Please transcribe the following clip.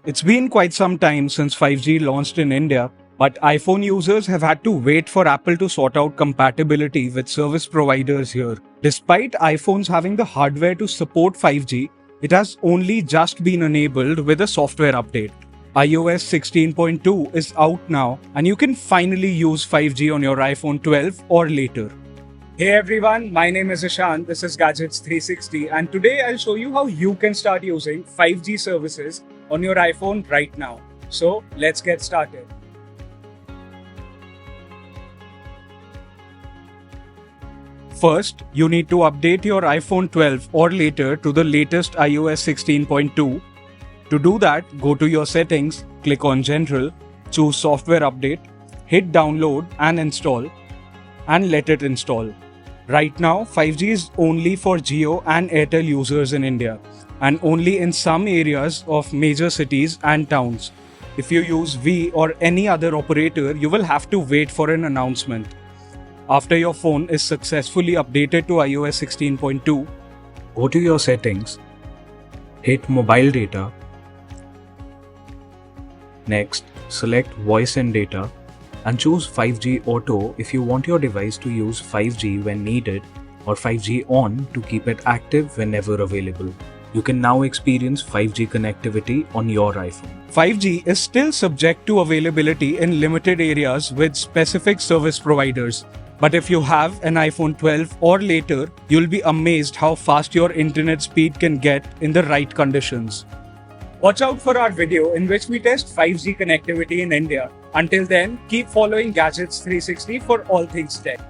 It's been quite some time since 5G launched in India, but iPhone users have had to wait for Apple to sort out compatibility with service providers here. Despite iPhones having the hardware to support 5G, it has only just been enabled with a software update. iOS 16.2 is out now, and you can finally use 5G on your iPhone 12 or later. Hey everyone, my name is Ishan, this is Gadgets 360, and today I'll show you how you can start using 5G services on your iPhone right now. So let's get started. First, you need to update your iPhone 12 or later to the latest iOS 16.2. To do that, go to your settings, click on General, choose Software Update, hit Download and Install, and let it install. Right now, 5G is only for Jio and Airtel users in India, and only in some areas of major cities and towns. If you use Vi or any other operator, you will have to wait for an announcement. After your phone is successfully updated to iOS 16.2, go to your settings, hit Mobile Data. Next, select Voice and Data and choose 5G Auto if you want your device to use 5G when needed or 5G on to keep it active whenever available. You can now experience 5G connectivity on your iPhone. 5G is still subject to availability in limited areas with specific service providers. But if you have an iPhone 12 or later, you'll be amazed how fast your internet speed can get in the right conditions. Watch out for our video in which we test 5G connectivity in India. Until then, keep following Gadgets 360 for all things tech.